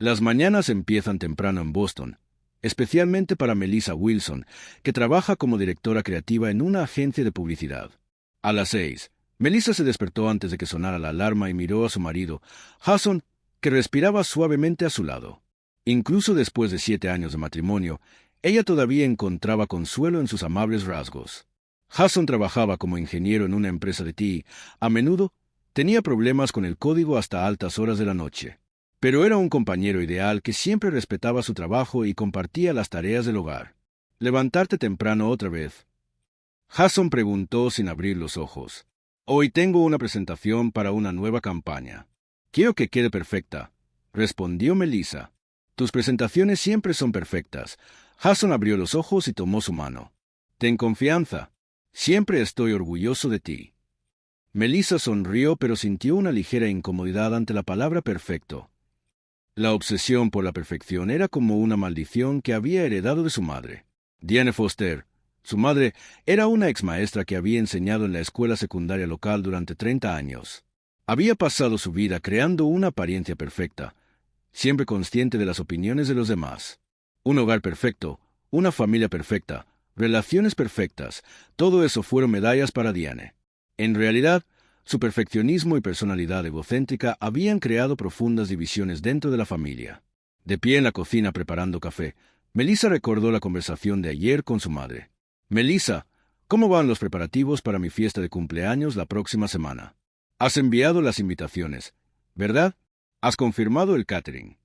Las mañanas empiezan temprano en Boston, especialmente para Melissa Wilson, que trabaja como directora creativa en una agencia de publicidad. A las 6, Melissa se despertó antes de que sonara la alarma y miró a su marido, Jason, que respiraba suavemente a su lado. Incluso después de 7 años de matrimonio, ella todavía encontraba consuelo en sus amables rasgos. Jason trabajaba como ingeniero en una empresa de TI. A menudo tenía problemas con el código hasta altas horas de la noche. Pero era un compañero ideal que siempre respetaba su trabajo y compartía las tareas del hogar. ¿Levantarte temprano otra vez? Jason preguntó sin abrir los ojos. Hoy tengo una presentación para una nueva campaña. Quiero que quede perfecta, respondió Melissa. Tus presentaciones siempre son perfectas. Jason abrió los ojos y tomó su mano. Ten confianza. Siempre estoy orgulloso de ti. Melissa sonrió, pero sintió una ligera incomodidad ante la palabra perfecto. La obsesión por la perfección era como una maldición que había heredado de su madre. Diane Foster, su madre, era una exmaestra que había enseñado en la escuela secundaria local durante 30 años. Había pasado su vida creando una apariencia perfecta, siempre consciente de las opiniones de los demás. Un hogar perfecto, una familia perfecta, relaciones perfectas, todo eso fueron medallas para Diane. En realidad, su perfeccionismo y personalidad egocéntrica habían creado profundas divisiones dentro de la familia. De pie en la cocina preparando café, Melissa recordó la conversación de ayer con su madre. Melissa, ¿cómo van los preparativos para mi fiesta de cumpleaños la próxima semana? Has enviado las invitaciones, ¿verdad? Has confirmado el catering.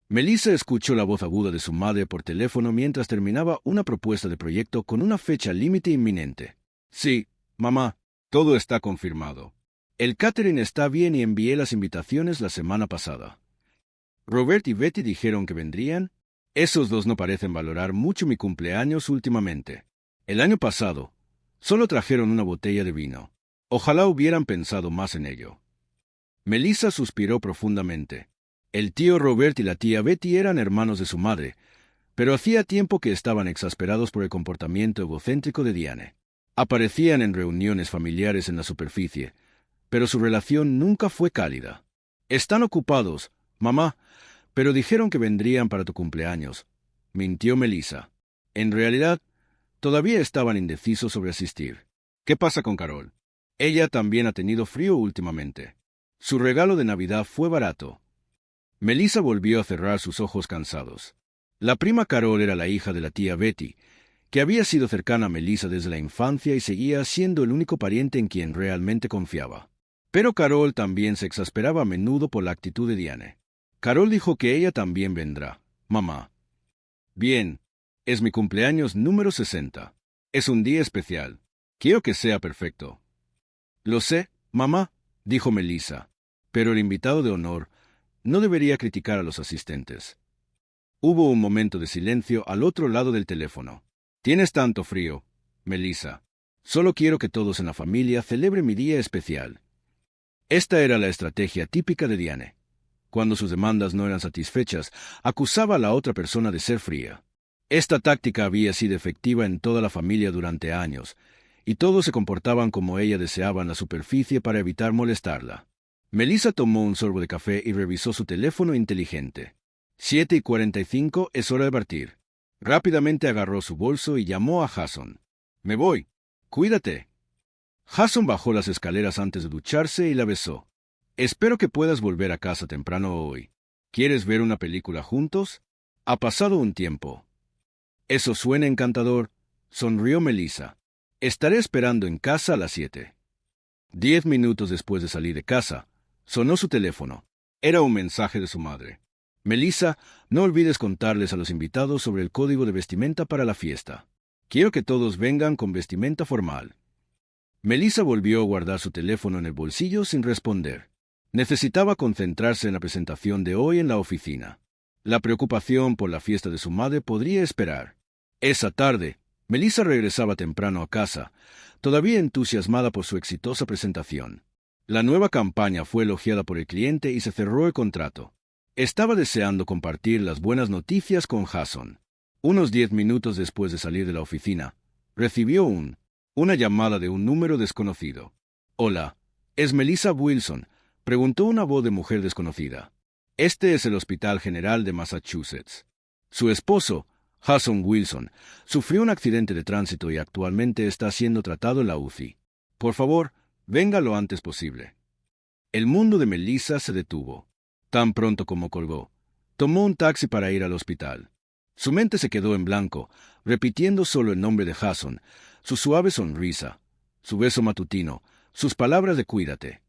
Melissa escuchó la voz aguda de su madre por teléfono mientras terminaba una propuesta de proyecto con una fecha límite inminente. Sí, mamá, todo está confirmado. El catering está bien y envié las invitaciones la semana pasada. Robert y Betty dijeron que vendrían. Esos dos no parecen valorar mucho mi cumpleaños últimamente. El año pasado, solo trajeron una botella de vino. Ojalá hubieran pensado más en ello. Melissa suspiró profundamente. El tío Robert y la tía Betty eran hermanos de su madre, pero hacía tiempo que estaban exasperados por el comportamiento egocéntrico de Diane. Aparecían en reuniones familiares en la superficie, pero su relación nunca fue cálida. Están ocupados, mamá, pero dijeron que vendrían para tu cumpleaños, mintió Melissa. En realidad, todavía estaban indecisos sobre asistir. ¿Qué pasa con Carol? Ella también ha tenido frío últimamente. Su regalo de Navidad fue barato. Melissa volvió a cerrar sus ojos cansados. La prima Carol era la hija de la tía Betty, que había sido cercana a Melissa desde la infancia y seguía siendo el único pariente en quien realmente confiaba. Pero Carol también se exasperaba a menudo por la actitud de Diane. Carol dijo que ella también vendrá, mamá. Bien, es mi cumpleaños número 60. Es un día especial. Quiero que sea perfecto. Lo sé, mamá, dijo Melissa, pero el invitado de honor no debería criticar a los asistentes. Hubo un momento de silencio al otro lado del teléfono. Tienes tanto frío, Melissa. Solo quiero que todos en la familia celebren mi día especial. Esta era la estrategia típica de Diane. Cuando sus demandas no eran satisfechas, acusaba a la otra persona de ser fría. Esta táctica había sido efectiva en toda la familia durante años, y todos se comportaban como ella deseaba en la superficie para evitar molestarla. Melissa tomó un sorbo de café y revisó su teléfono inteligente. 7:45 es hora de partir. Rápidamente agarró su bolso y llamó a Jason. Me voy. Cuídate. Jason bajó las escaleras antes de ducharse y la besó. Espero que puedas volver a casa temprano hoy. ¿Quieres ver una película juntos? Ha pasado un tiempo. Eso suena encantador, sonrió Melissa. Estaré esperando en casa a las 7. 10 minutos después de salir de casa, sonó su teléfono. Era un mensaje de su madre. Melissa, no olvides contarles a los invitados sobre el código de vestimenta para la fiesta. Quiero que todos vengan con vestimenta formal. Melissa volvió a guardar su teléfono en el bolsillo sin responder. Necesitaba concentrarse en la presentación de hoy en la oficina. La preocupación por la fiesta de su madre podría esperar. Esa tarde, Melissa regresaba temprano a casa, todavía entusiasmada por su exitosa presentación. La nueva campaña fue elogiada por el cliente y se cerró el contrato. Estaba deseando compartir las buenas noticias con Jason. Unos 10 minutos después de salir de la oficina, recibió una llamada de un número desconocido. Hola, ¿es Melissa Wilson?, preguntó una voz de mujer desconocida. Este es el Hospital General de Massachusetts. Su esposo, Jason Wilson, sufrió un accidente de tránsito y actualmente está siendo tratado en la UCI. Por favor, venga lo antes posible. El mundo de Melissa se detuvo. Tan pronto como colgó, tomó un taxi para ir al hospital. Su mente se quedó en blanco, repitiendo solo el nombre de Jason, su suave sonrisa, su beso matutino, sus palabras de cuídate.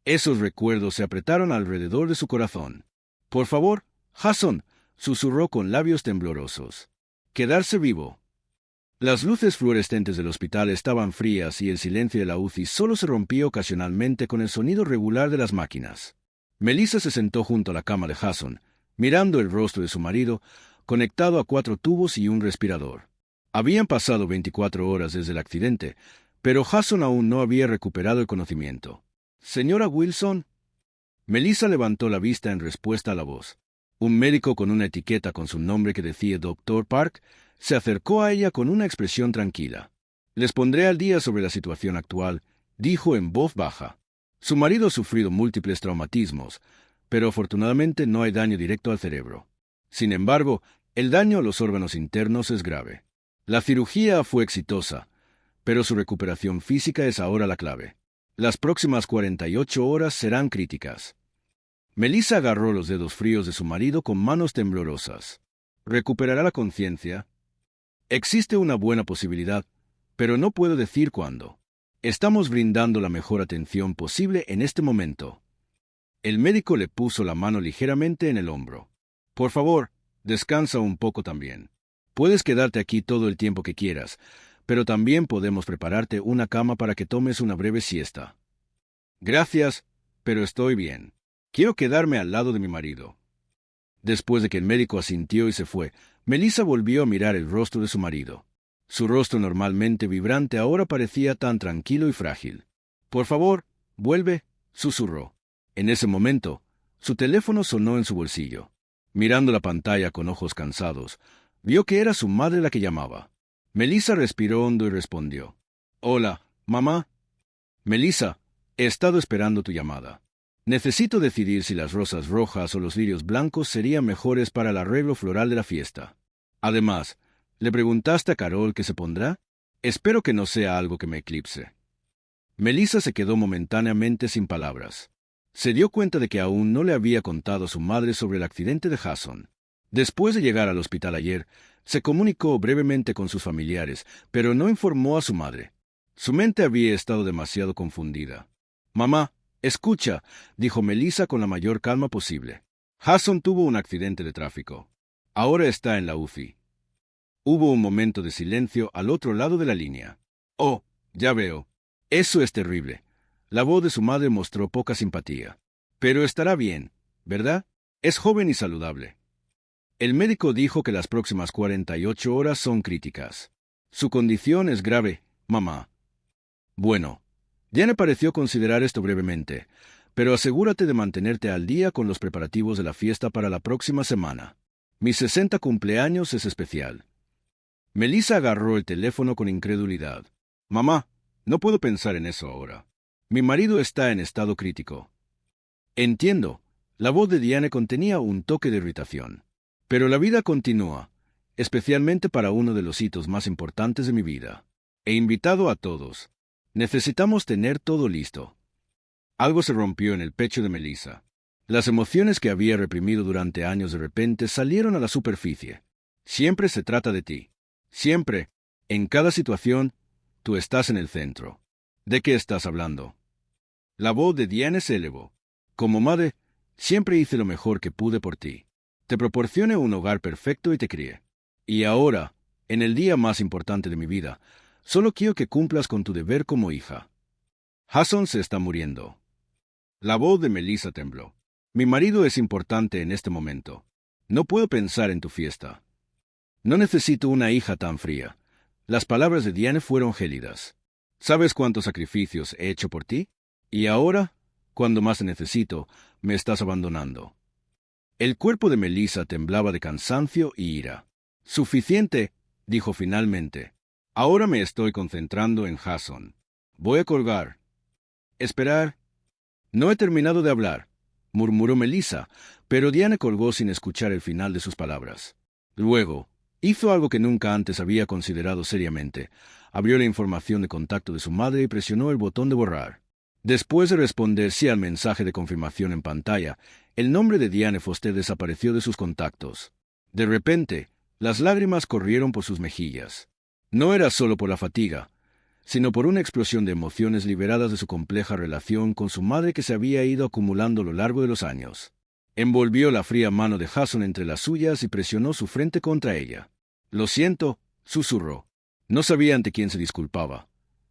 Esos recuerdos se apretaron alrededor de su corazón. Por favor, Jason, susurró con labios temblorosos. Quedarse vivo. Las luces fluorescentes del hospital estaban frías y el silencio de la UCI solo se rompía ocasionalmente con el sonido regular de las máquinas. Melissa se sentó junto a la cama de Jason, mirando el rostro de su marido, conectado a 4 tubos y un respirador. Habían pasado 24 horas desde el accidente, pero Jason aún no había recuperado el conocimiento. «Señora Wilson». Melissa levantó la vista en respuesta a la voz. Un médico con una etiqueta con su nombre que decía Dr. Park se acercó a ella con una expresión tranquila. «Les pondré al día sobre la situación actual», dijo en voz baja. Su marido ha sufrido múltiples traumatismos, pero afortunadamente no hay daño directo al cerebro. Sin embargo, el daño a los órganos internos es grave. La cirugía fue exitosa, pero su recuperación física es ahora la clave. Las próximas 48 horas serán críticas. Melissa agarró los dedos fríos de su marido con manos temblorosas. ¿Recuperará la conciencia? Existe una buena posibilidad, pero no puedo decir cuándo. Estamos brindando la mejor atención posible en este momento. El médico le puso la mano ligeramente en el hombro. Por favor, descansa un poco también. Puedes quedarte aquí todo el tiempo que quieras, pero también podemos prepararte una cama para que tomes una breve siesta. Gracias, pero estoy bien. Quiero quedarme al lado de mi marido. Después de que el médico asintió y se fue, Melissa volvió a mirar el rostro de su marido. Su rostro normalmente vibrante ahora parecía tan tranquilo y frágil. «Por favor, vuelve», susurró. En ese momento, su teléfono sonó en su bolsillo. Mirando la pantalla con ojos cansados, vio que era su madre la que llamaba. Melissa respiró hondo y respondió. «Hola, mamá». «Melissa, he estado esperando tu llamada. Necesito decidir si las rosas rojas o los lirios blancos serían mejores para el arreglo floral de la fiesta. Además, ¿le preguntaste a Carol qué se pondrá? Espero que no sea algo que me eclipse». Melissa se quedó momentáneamente sin palabras. Se dio cuenta de que aún no le había contado a su madre sobre el accidente de Jason. Después de llegar al hospital ayer, se comunicó brevemente con sus familiares, pero no informó a su madre. Su mente había estado demasiado confundida. «Mamá, escucha», dijo Melissa con la mayor calma posible. «Jason tuvo un accidente de tráfico. Ahora está en la UCI». Hubo un momento de silencio al otro lado de la línea. «Oh, ya veo. Eso es terrible». La voz de su madre mostró poca simpatía. «Pero estará bien, ¿verdad? Es joven y saludable». El médico dijo que las próximas 48 horas son críticas. «Su condición es grave, mamá». Bueno, Diane pareció considerar esto brevemente, pero asegúrate de mantenerte al día con los preparativos de la fiesta para la próxima semana. Mi 60 cumpleaños es especial. Melissa agarró el teléfono con incredulidad. «Mamá, no puedo pensar en eso ahora. Mi marido está en estado crítico». «Entiendo». La voz de Diane contenía un toque de irritación. «Pero la vida continúa, especialmente para uno de los hitos más importantes de mi vida. He invitado a todos. Necesitamos tener todo listo». Algo se rompió en el pecho de Melissa. Las emociones que había reprimido durante años de repente salieron a la superficie. «Siempre se trata de ti. Siempre, en cada situación, tú estás en el centro». «¿De qué estás hablando?» La voz de Diane se elevó. «Como madre, siempre hice lo mejor que pude por ti. Te proporcioné un hogar perfecto y te crié. Y ahora, en el día más importante de mi vida, solo quiero que cumplas con tu deber como hija. Jason se está muriendo». La voz de Melissa tembló. «Mi marido es importante en este momento. No puedo pensar en tu fiesta. No necesito una hija tan fría». Las palabras de Diane fueron gélidas. «¿Sabes cuántos sacrificios he hecho por ti? Y ahora, cuando más te necesito, me estás abandonando». El cuerpo de Melissa temblaba de cansancio y ira. «Suficiente», dijo finalmente. «Ahora me estoy concentrando en Jason. Voy a colgar». «Esperar». «No he terminado de hablar». murmuró Melissa, pero Diane colgó sin escuchar el final de sus palabras. Luego, hizo algo que nunca antes había considerado seriamente. Abrió la información de contacto de su madre y presionó el botón de borrar. Después de responder sí al mensaje de confirmación en pantalla, el nombre de Diane Foster desapareció de sus contactos. De repente, las lágrimas corrieron por sus mejillas. No era solo por la fatiga, sino por una explosión de emociones liberadas de su compleja relación con su madre que se había ido acumulando a lo largo de los años. Envolvió la fría mano de Jason entre las suyas y presionó su frente contra ella. «Lo siento», susurró. No sabía ante quién se disculpaba.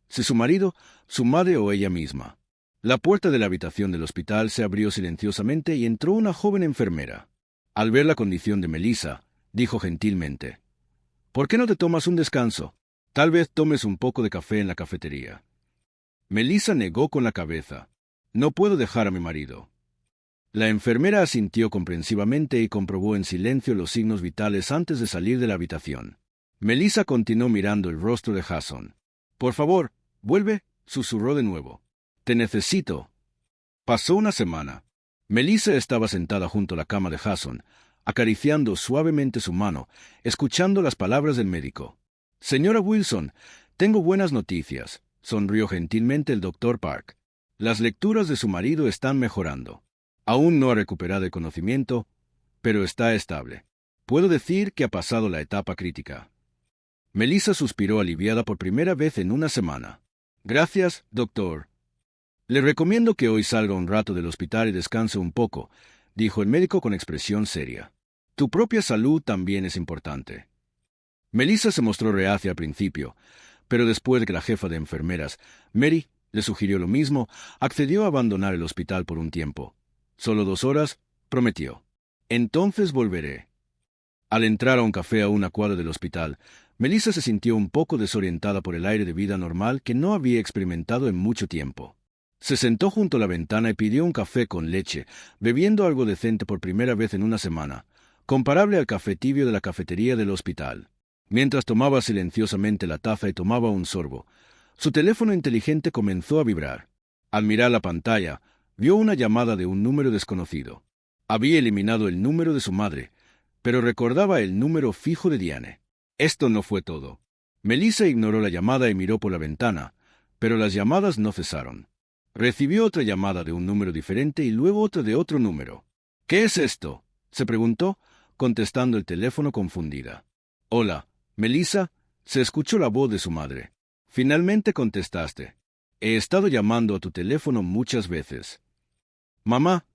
Si su marido, su madre o ella misma. La puerta de la habitación del hospital se abrió silenciosamente y entró una joven enfermera. Al ver la condición de Melissa, dijo gentilmente: «¿Por qué no te tomas un descanso? Tal vez tomes un poco de café en la cafetería». Melissa negó con la cabeza. «No puedo dejar a mi marido». La enfermera asintió comprensivamente y comprobó en silencio los signos vitales antes de salir de la habitación. Melissa continuó mirando el rostro de Jason. «Por favor, vuelve», susurró de nuevo. «Te necesito». Pasó una semana. Melissa estaba sentada junto a la cama de Jason, acariciando suavemente su mano, escuchando las palabras del médico. «Señora Wilson, tengo buenas noticias», sonrió gentilmente el doctor Park. «Las lecturas de su marido están mejorando. Aún no ha recuperado el conocimiento, pero está estable. Puedo decir que ha pasado la etapa crítica». Melissa suspiró aliviada por primera vez en una semana. «Gracias, doctor. Le recomiendo que hoy salga un rato del hospital y descanse un poco», dijo el médico con expresión seria. «Tu propia salud también es importante». Melissa se mostró reacia al principio, pero después de que la jefa de enfermeras, Mary, le sugirió lo mismo, accedió a abandonar el hospital por un tiempo. «Solo 2 horas», prometió. «Entonces volveré». Al entrar a un café a una cuadra del hospital, Melissa se sintió un poco desorientada por el aire de vida normal que no había experimentado en mucho tiempo. Se sentó junto a la ventana y pidió un café con leche, bebiendo algo decente por primera vez en una semana, comparable al café tibio de la cafetería del hospital. Mientras tomaba silenciosamente la taza y tomaba un sorbo, su teléfono inteligente comenzó a vibrar. Al mirar la pantalla, vio una llamada de un número desconocido. Había eliminado el número de su madre, pero recordaba el número fijo de Diane. Esto no fue todo. Melissa ignoró la llamada y miró por la ventana, pero las llamadas no cesaron. Recibió otra llamada de un número diferente y luego otra de otro número. «¿Qué es esto?», se preguntó, contestando el teléfono confundida. «Hola, Melissa», se escuchó la voz de su madre. «Finalmente contestaste. He estado llamando a tu teléfono muchas veces». «Mamá»,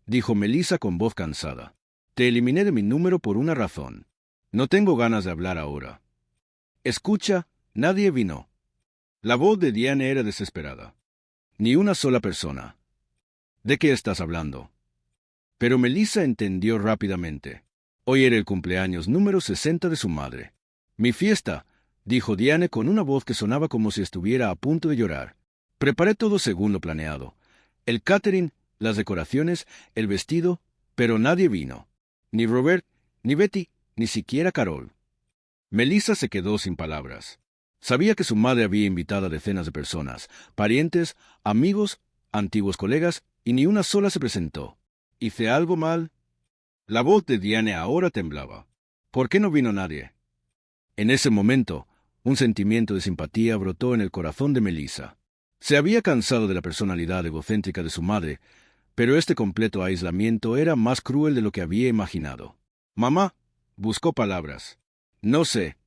dijo Melissa con voz cansada, «te eliminé de mi número por una razón. No tengo ganas de hablar ahora». «Escucha, nadie vino». La voz de Diane era desesperada. «Ni una sola persona». «¿De qué estás hablando?». Pero Melissa entendió rápidamente. Hoy era el cumpleaños número 60 de su madre. «Mi fiesta», dijo Diane con una voz que sonaba como si estuviera a punto de llorar. «Preparé todo según lo planeado. El catering, las decoraciones, el vestido, pero nadie vino. Ni Robert, ni Betty, ni siquiera Carol». Melissa se quedó sin palabras. Sabía que su madre había invitado a decenas de personas, parientes, amigos, antiguos colegas, y ni una sola se presentó. ¿Hice algo mal? La voz de Diane ahora temblaba. ¿Por qué no vino nadie? En ese momento, un sentimiento de simpatía brotó en el corazón de Melissa. Se había cansado de la personalidad egocéntrica de su madre, pero este completo aislamiento era más cruel de lo que había imaginado. «Mamá», buscó palabras. «No sé».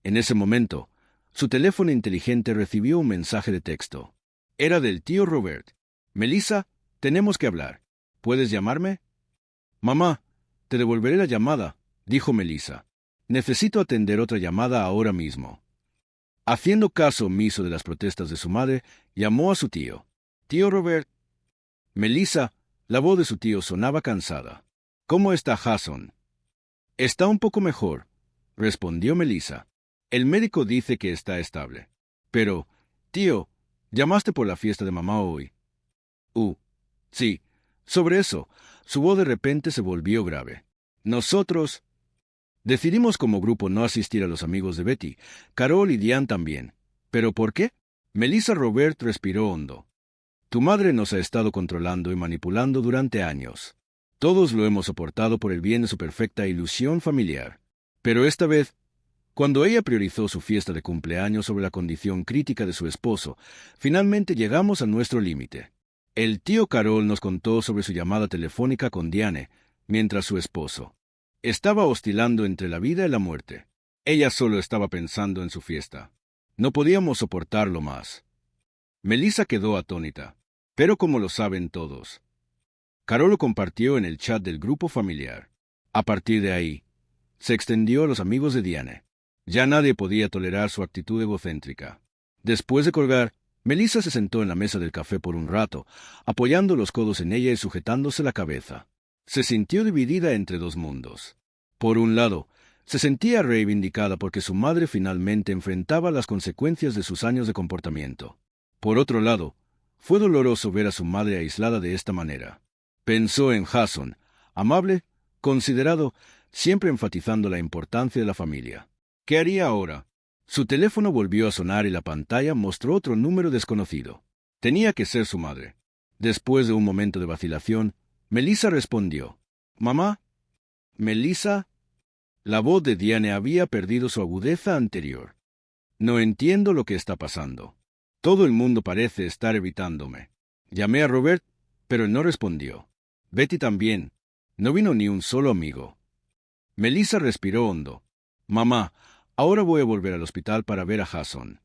En ese momento, su teléfono inteligente recibió un mensaje de texto. Era del tío Robert. «Melissa, tenemos que hablar. ¿Puedes llamarme?». «Mamá, te devolveré la llamada», dijo Melissa. «Necesito atender otra llamada ahora mismo». Haciendo caso omiso de las protestas de su madre, llamó a su tío. «Tío Robert». Melissa, la voz de su tío sonaba cansada. «¿Cómo está Jason?». «Está un poco mejor», respondió Melissa. «El médico dice que está estable». «Pero, tío, llamaste por la fiesta de mamá hoy». Sí, sobre eso». Su voz de repente se volvió grave. «Nosotros decidimos como grupo no asistir a los amigos de Betty, Carol y Diane también». «¿Pero por qué?». Melissa Robert respiró hondo. Tu madre nos ha estado controlando y manipulando durante años. Todos lo hemos soportado por el bien de su perfecta ilusión familiar. Pero esta vez, cuando ella priorizó su fiesta de cumpleaños sobre la condición crítica de su esposo, finalmente llegamos a nuestro límite. El tío Carol nos contó sobre su llamada telefónica con Diane, mientras su esposo estaba oscilando entre la vida y la muerte. Ella solo estaba pensando en su fiesta. No podíamos soportarlo más. Melissa quedó atónita. Pero como lo saben todos, Carol lo compartió en el chat del grupo familiar. A partir de ahí, se extendió a los amigos de Diane. Ya nadie podía tolerar su actitud egocéntrica. Después de colgar, Melissa se sentó en la mesa del café por un rato, apoyando los codos en ella y sujetándose la cabeza. Se sintió dividida entre dos mundos. Por un lado, se sentía reivindicada porque su madre finalmente enfrentaba las consecuencias de sus años de comportamiento. Por otro lado, fue doloroso ver a su madre aislada de esta manera. Pensó en Jason, amable, considerado, siempre enfatizando la importancia de la familia. ¿Qué haría ahora? Su teléfono volvió a sonar y la pantalla mostró otro número desconocido. Tenía que ser su madre. Después de un momento de vacilación, Melissa respondió. «¿Mamá?» «¿Melissa?» La voz de Diane había perdido su agudeza anterior. «No entiendo lo que está pasando. Todo el mundo parece estar evitándome. Llamé a Robert, pero él no respondió. Betty también. No vino ni un solo amigo». Melissa respiró hondo. «Mamá, ahora voy a volver al hospital para ver a Jason».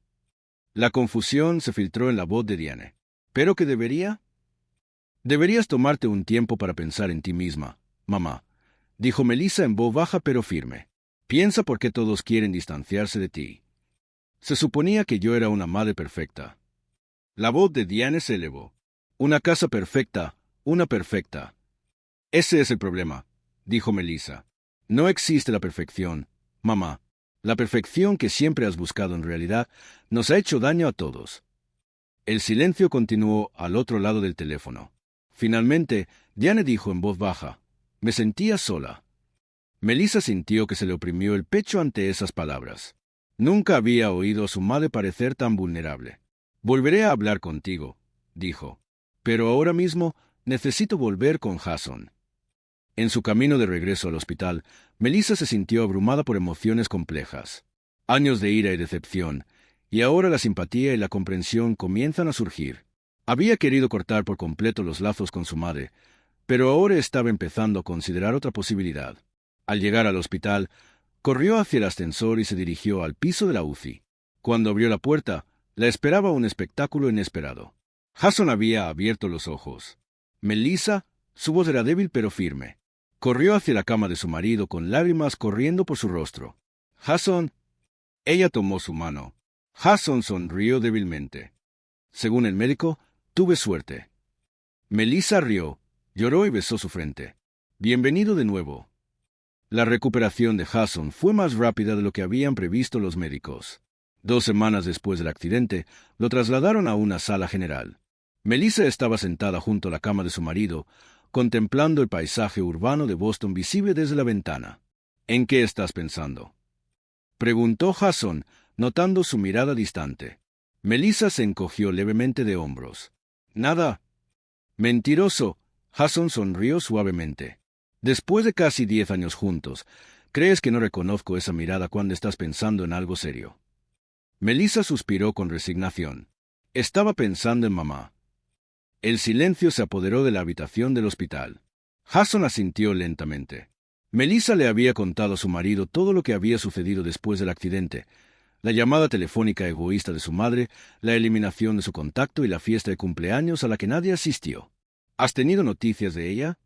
La confusión se filtró en la voz de Diane. ¿Pero qué debería? «Deberías tomarte un tiempo para pensar en ti misma, mamá», dijo Melissa en voz baja pero firme. «Piensa por qué todos quieren distanciarse de ti. Se suponía que yo era una madre perfecta». La voz de Diane se elevó. «Una casa perfecta, una perfecta». «Ese es el problema», dijo Melissa. «No existe la perfección, mamá. La perfección que siempre has buscado en realidad nos ha hecho daño a todos». El silencio continuó al otro lado del teléfono. Finalmente, Diane dijo en voz baja, «Me sentía sola». Melissa sintió que se le oprimió el pecho ante esas palabras. Nunca había oído a su madre parecer tan vulnerable. «Volveré a hablar contigo», dijo. «Pero ahora mismo necesito volver con Jason». En su camino de regreso al hospital, Melissa se sintió abrumada por emociones complejas. Años de ira y decepción, y ahora la simpatía y la comprensión comienzan a surgir. Había querido cortar por completo los lazos con su madre, pero ahora estaba empezando a considerar otra posibilidad. Al llegar al hospital, corrió hacia el ascensor y se dirigió al piso de la UCI. Cuando abrió la puerta, la esperaba un espectáculo inesperado. Jason había abierto los ojos. Melissa, su voz era débil pero firme. Corrió hacia la cama de su marido con lágrimas corriendo por su rostro. «Jason». Ella tomó su mano. Jason sonrió débilmente. «Según el médico, tuve suerte». Melissa rió, lloró y besó su frente. «Bienvenido de nuevo». La recuperación de Jason fue más rápida de lo que habían previsto los médicos. 2 semanas después del accidente, lo trasladaron a una sala general. Melissa estaba sentada junto a la cama de su marido, contemplando el paisaje urbano de Boston visible desde la ventana. «¿En qué estás pensando?», preguntó Jason, notando su mirada distante. Melissa se encogió levemente de hombros. «Nada». «Mentiroso», Jason sonrió suavemente. «Después de casi 10 años juntos, ¿crees que no reconozco esa mirada cuando estás pensando en algo serio?». Melissa suspiró con resignación. Estaba pensando en mamá. El silencio se apoderó de la habitación del hospital. Jason asintió lentamente. Melissa le había contado a su marido todo lo que había sucedido después del accidente, la llamada telefónica egoísta de su madre, la eliminación de su contacto y la fiesta de cumpleaños a la que nadie asistió. «¿Has tenido noticias de ella?»,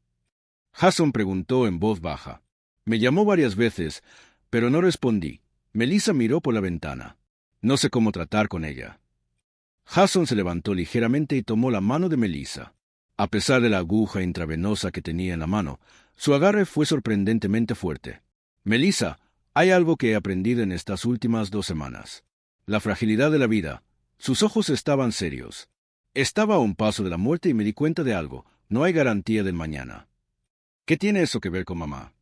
Jason preguntó en voz baja. «Me llamó varias veces, pero no respondí». Melissa miró por la ventana. «No sé cómo tratar con ella». Jason se levantó ligeramente y tomó la mano de Melissa. A pesar de la aguja intravenosa que tenía en la mano, su agarre fue sorprendentemente fuerte. «Melissa, hay algo que he aprendido en estas últimas 2 semanas. La fragilidad de la vida». Sus ojos estaban serios. «Estaba a un paso de la muerte y me di cuenta de algo. No hay garantía del mañana». «¿Qué tiene eso que ver con mamá?».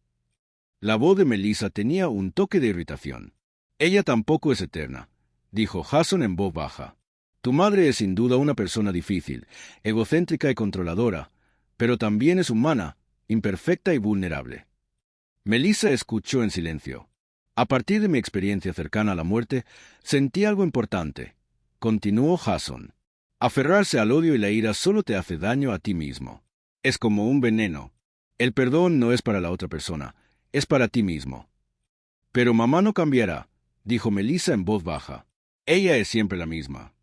La voz de Melissa tenía un toque de irritación. «Ella tampoco es eterna», dijo Jason en voz baja. Tu madre es sin duda una persona difícil, egocéntrica y controladora, pero también es humana, imperfecta y vulnerable. Melissa escuchó en silencio. A partir de mi experiencia cercana a la muerte, sentí algo importante. Continuó Jason. Aferrarse al odio y la ira solo te hace daño a ti mismo. Es como un veneno. El perdón no es para la otra persona, es para ti mismo. Pero mamá no cambiará, dijo Melissa en voz baja. Ella es siempre la misma.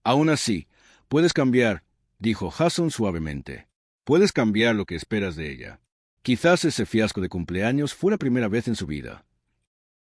Aún así, puedes cambiar, dijo Jason suavemente. Puedes cambiar lo que esperas de ella. Quizás ese fiasco de cumpleaños fue la primera vez en su vida.